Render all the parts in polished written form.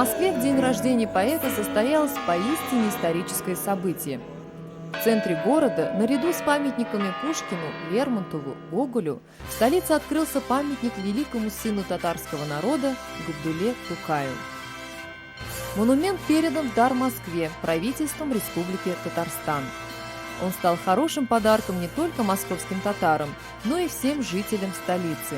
В Москве в день рождения поэта состоялось поистине историческое событие. В центре города, наряду с памятниками Пушкину, Лермонтову, Гоголю, в столице открылся памятник великому сыну татарского народа Габдулле Тукаю. Монумент передан в дар Москве правительством Республики Татарстан. Он стал хорошим подарком не только московским татарам, но и всем жителям столицы,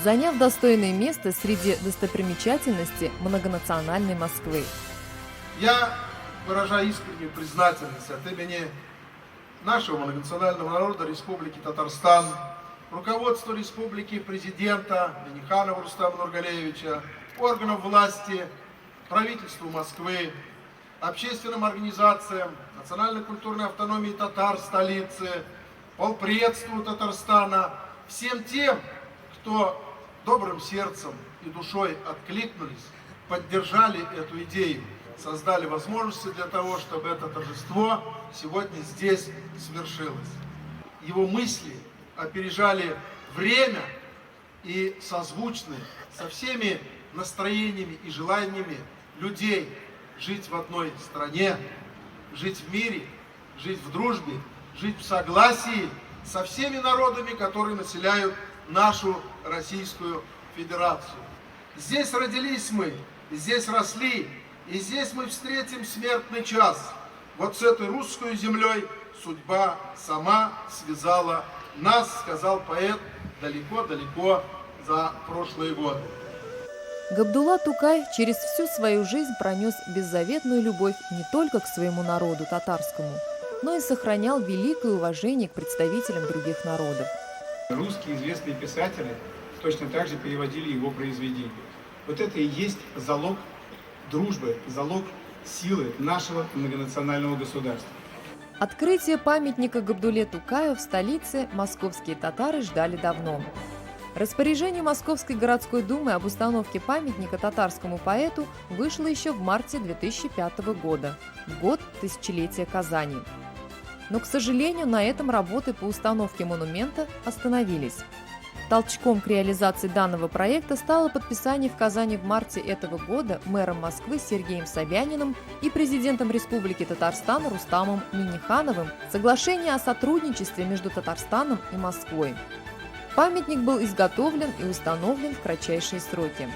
заняв достойное место среди достопримечательностей многонациональной Москвы. Я выражаю искреннюю признательность от имени нашего многонационального народа Республики Татарстан, руководству республики, президента Минниханова Рустама Нургалиевича, органов власти, правительству Москвы, общественным организациям, национальной культурной автономии татар столицы, полпредству Татарстана, всем тем, кто добрым сердцем и душой откликнулись, поддержали эту идею, создали возможности для того, чтобы это торжество сегодня здесь свершилось. Его мысли опережали время и созвучны со всеми настроениями и желаниями людей жить в одной стране, жить в мире, жить в дружбе, жить в согласии со всеми народами, которые населяют нашу Российскую Федерацию. Здесь родились мы, здесь росли, и здесь мы встретим смертный час. Вот с этой русской землей судьба сама связала нас, сказал поэт, далеко-далеко за прошлые годы. Габдулла Тукай через всю свою жизнь пронес беззаветную любовь не только к своему народу татарскому, но и сохранял великое уважение к представителям других народов. Русские известные писатели точно так же переводили его произведения. Вот это и есть залог дружбы, залог силы нашего многонационального государства. Открытие памятника Габдулле Тукаю в столице московские татары ждали давно. Распоряжение Московской городской думы об установке памятника татарскому поэту вышло еще в марте 2005 года, в год тысячелетия Казани. Но, к сожалению, на этом работы по установке монумента остановились. Толчком к реализации данного проекта стало подписание в Казани в марте этого года мэром Москвы Сергеем Собяниным и президентом Республики Татарстан Рустамом Миннихановым соглашения о сотрудничестве между Татарстаном и Москвой. Памятник был изготовлен и установлен в кратчайшие сроки.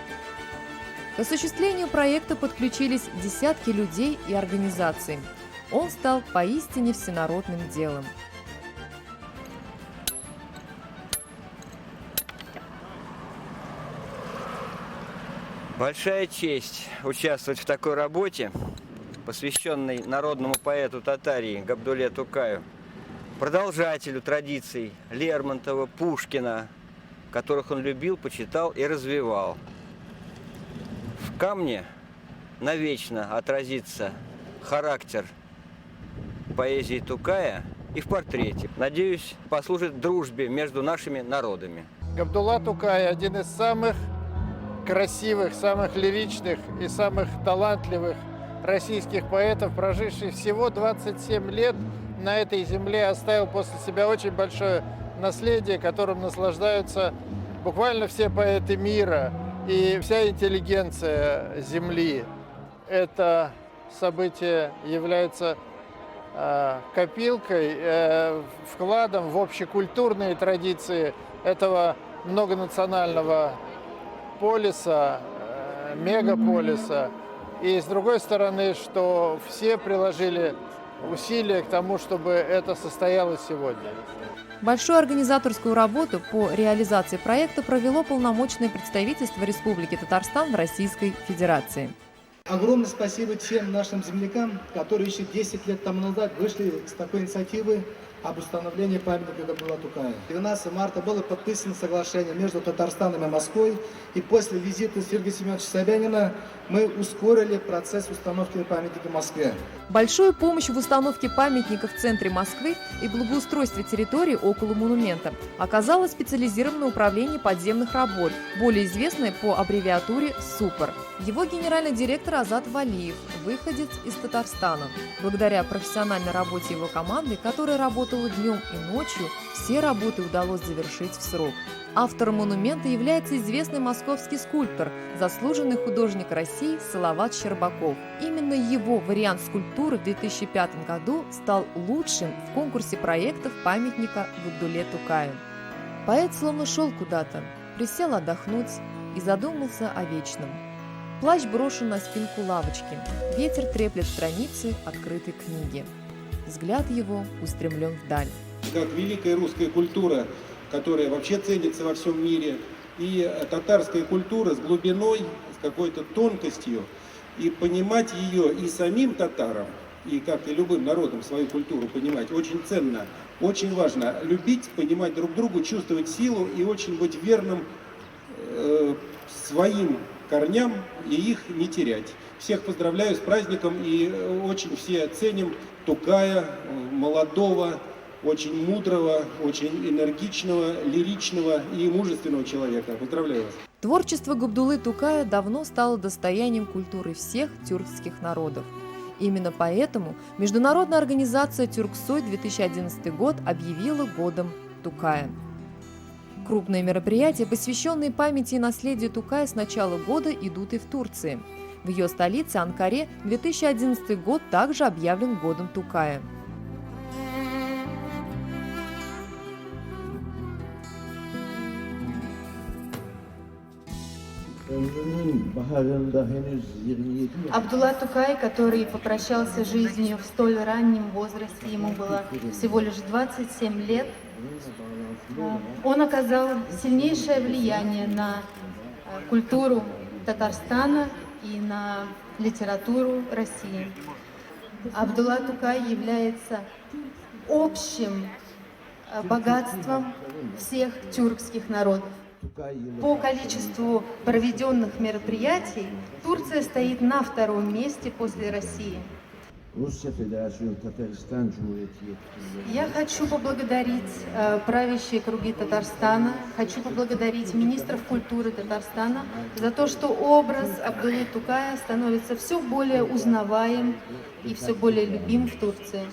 К осуществлению проекта подключились десятки людей и организаций. Он стал поистине всенародным делом. Большая честь участвовать в такой работе, посвященной народному поэту Татарии Габдулле Тукаю, продолжателю традиций Лермонтова, Пушкина, которых он любил, почитал и развивал. В камне навечно отразится характер поэзии Тукая и в портрете. Надеюсь, послужит дружбе между нашими народами. Габдулла Тукай – один из самых красивых, самых лиричных и самых талантливых российских поэтов, проживший всего 27 лет на этой земле, оставил после себя очень большое наследие, которым наслаждаются буквально все поэты мира и вся интеллигенция земли. Это событие является копилкой, вкладом в общекультурные традиции этого многонационального полиса, мегаполиса. И с другой стороны, что все приложили усилия к тому, чтобы это состоялось сегодня. Большую организаторскую работу по реализации проекта провело полномочное представительство Республики Татарстан в Российской Федерации. Огромное спасибо тем нашим землякам, которые еще 10 лет тому назад вышли с такой инициативы об установлении памятника Габдулла Тукая. 12 марта было подписано соглашение между Татарстаном и Москвой, и после визита Сергея Семеновича Собянина мы ускорили процесс установки памятника в Москве. Большую помощь в установке памятника в центре Москвы и благоустройстве территории около монумента оказало специализированное управление подземных работ, более известное по аббревиатуре СУПР. Его генеральный директор Азат Валиев выходец из Татарстана. Благодаря профессиональной работе его команды, которая работала днем и ночью, все работы удалось завершить в срок. Автором монумента является известный московский скульптор, заслуженный художник России Салават Щербаков. Именно его вариант скульптуры в 2005 году стал лучшим в конкурсе проектов памятника Габдулле Тукаю. Поэт словно шел куда-то, присел отдохнуть и задумался о вечном. Плащ брошен на спинку лавочки, ветер треплет страницы открытой книги. Взгляд его устремлен вдаль. Как великая русская культура, которая вообще ценится во всем мире, и татарская культура с глубиной, с какой-то тонкостью, и понимать ее и самим татарам, и как и любым народам свою культуру понимать, очень ценно, очень важно любить, понимать друг друга, чувствовать силу и очень быть верным своим корням и их не терять. Всех поздравляю с праздником и очень все ценим Тукая, молодого, очень мудрого, очень энергичного, лиричного и мужественного человека. Поздравляю вас. Творчество Габдуллы Тукая давно стало достоянием культуры всех тюркских народов. Именно поэтому международная организация «Тюрксой» 2011 год объявила годом Тукая. Крупные мероприятия, посвященные памяти и наследию Тукая, с начала года идут и в Турции. В ее столице Анкаре 2011 год также объявлен годом Тукая. Абдулла Тукай, который попрощался с жизнью в столь раннем возрасте, ему было всего лишь 27 лет, он оказал сильнейшее влияние на культуру Татарстана и на литературу России. Абдулла Тукай является общим богатством всех тюркских народов. По количеству проведенных мероприятий Турция стоит на втором месте после России. Я хочу поблагодарить правящие круги Татарстана, хочу поблагодарить министров культуры Татарстана за то, что образ Абдуллы Тукая становится все более узнаваем и все более любим в Турции.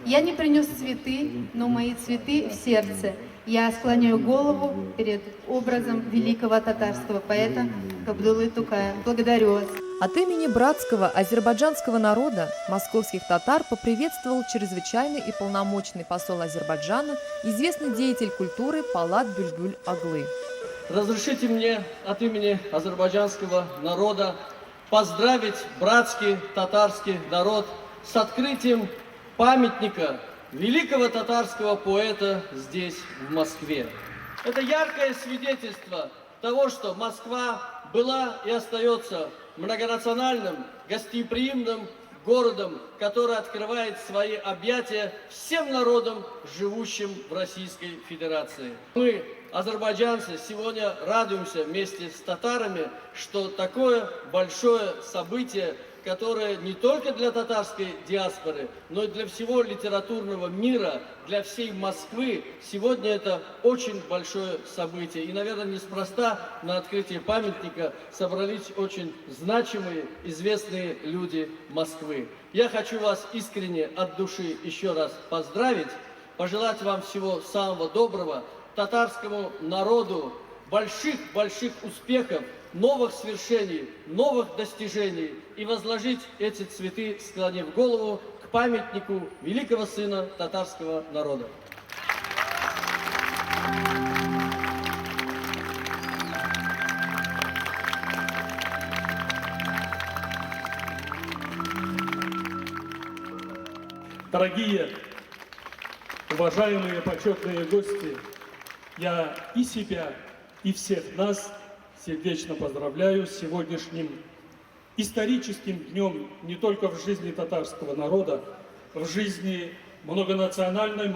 Я не принес цветы, но мои цветы в сердце. Я склоняю голову перед образом великого татарского поэта Габдуллы Тукая. Благодарю вас. От имени братского азербайджанского народа московских татар поприветствовал чрезвычайный и полномочный посол Азербайджана, известный деятель культуры Палат Бюльбюль-Аглы. Разрешите мне от имени азербайджанского народа поздравить братский татарский народ с открытием памятника великого татарского поэта здесь, в Москве. Это яркое свидетельство того, что Москва была и остается многонациональным, гостеприимным городом, который открывает свои объятия всем народам, живущим в Российской Федерации. Мы, азербайджанцы, сегодня радуемся вместе с татарами, что такое большое событие, которое не только для татарской диаспоры, но и для всего литературного мира, для всей Москвы, сегодня это очень большое событие. И, наверное, неспроста на открытии памятника собрались очень значимые, известные люди Москвы. Я хочу вас искренне от души еще раз поздравить, пожелать вам всего самого доброго, татарскому народу больших успехов, новых свершений, новых достижений и возложить эти цветы, склонив голову к памятнику великого сына татарского народа. Дорогие, уважаемые, почетные гости, я и себя, и всех нас сердечно поздравляю с сегодняшним историческим днем не только в жизни татарского народа, в жизни многонациональной,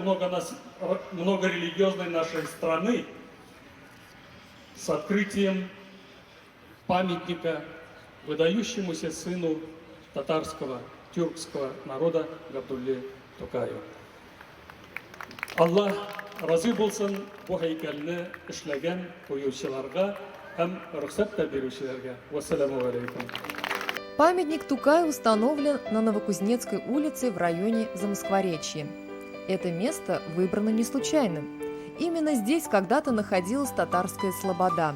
многорелигиозной нашей страны, с открытием памятника выдающемуся сыну татарского, тюркского народа Габдулле Тукаю. Аллах разы булсын бу һәйкәлне эшләгән куючыларга һәм рөхсәт тә бирүчеләргә. Вассаламу алейкум. Памятник Тукаю установлен на Новокузнецкой улице в районе Замоскворечья. Это место выбрано не случайно. Именно здесь когда-то находилась татарская слобода.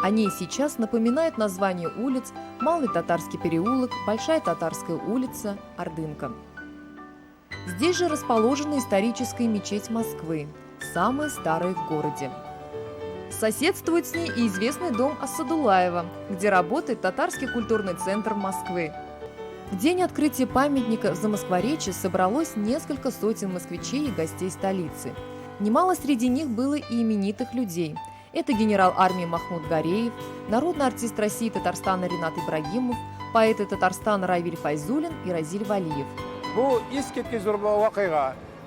О ней сейчас напоминают названия улиц Малый Татарский переулок, Большая Татарская улица, Ордынка. Здесь же расположена историческая мечеть Москвы, самая старая в городе. Соседствует с ней и известный дом Асадулаева, где работает Татарский культурный центр Москвы. В день открытия памятника в Замоскворечье собралось несколько сотен москвичей и гостей столицы. Немало среди них было и именитых людей. Это генерал армии Махмуд Гареев, народный артист России и Татарстана Ринат Ибрагимов, поэты Татарстана Равиль Файзулин и Разиль Валиев.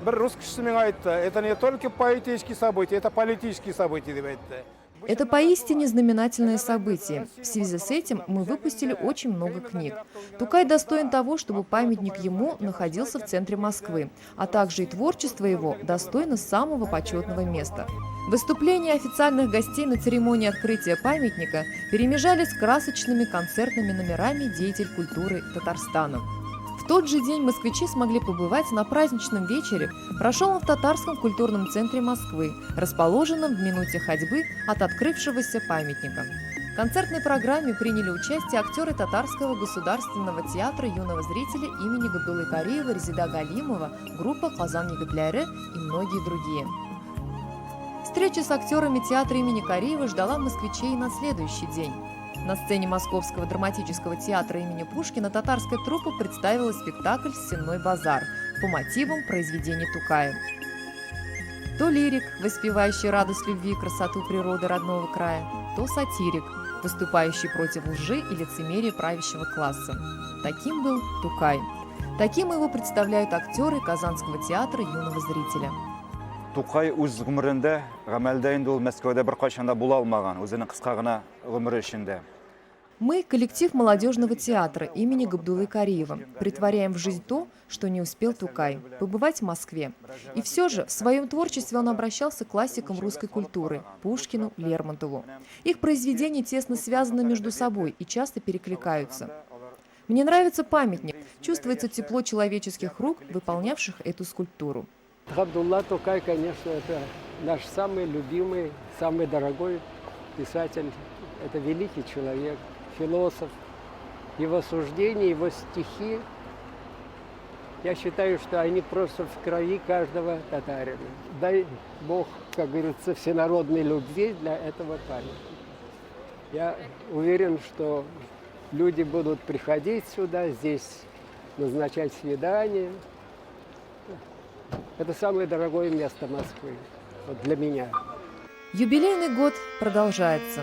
Это не только поэтические события, это политические события. Это поистине знаменательное событие. В связи с этим мы выпустили очень много книг. Тукай достоин того, чтобы памятник ему находился в центре Москвы, а также и творчество его достойно самого почетного места. Выступления официальных гостей на церемонии открытия памятника перемежались красочными концертными номерами деятелей культуры Татарстана. В тот же день москвичи смогли побывать на праздничном вечере, прошел в Татарском культурном центре Москвы, расположенном в минуте ходьбы от открывшегося памятника. В концертной программе приняли участие актеры Татарского государственного театра юного зрителя имени Габдуллы Кариева, Резида Галимова, группа «Казан Егитляры» и многие другие. Встреча с актерами театра имени Кариева ждала москвичей на следующий день. На сцене Московского драматического театра имени Пушкина татарская труппа представила спектакль «Сенной базар» по мотивам произведений Тукая. То лирик, воспевающий радость любви и красоту природы родного края, то сатирик, выступающий против лжи и лицемерия правящего класса. Таким был Тукай. Таким его представляют актеры Казанского театра юного зрителя. Тукай үз гомерендә, гамәлдә инде ул Мәскәүдә беркайчан да була алмаган, үзенең кыска гына гомере эчендә. Мы, коллектив молодежного театра имени Габдуллы Кариева, притворяем в жизнь то, что не успел Тукай – побывать в Москве. И все же в своем творчестве он обращался к классикам русской культуры – Пушкину, Лермонтову. Их произведения тесно связаны между собой и часто перекликаются. Мне нравится памятник, чувствуется тепло человеческих рук, выполнявших эту скульптуру. Габдулла Тукай, конечно, это наш самый любимый, самый дорогой писатель. Это великий человек, философ. Его суждения, его стихи, я считаю, что они просто в крови каждого татарина. Дай Бог, как говорится, всенародной любви для этого памятника. Я уверен, что люди будут приходить сюда, здесь назначать свидания. Это самое дорогое место Москвы, вот для меня. Юбилейный год продолжается.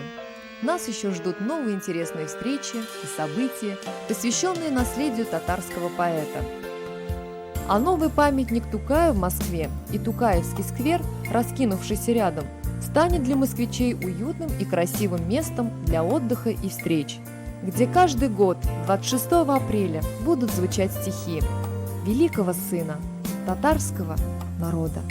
Нас еще ждут новые интересные встречи и события, посвященные наследию татарского поэта. А новый памятник Тукаю в Москве и Тукаевский сквер, раскинувшийся рядом, станет для москвичей уютным и красивым местом для отдыха и встреч, где каждый год 26 апреля будут звучать стихи великого сына татарского народа.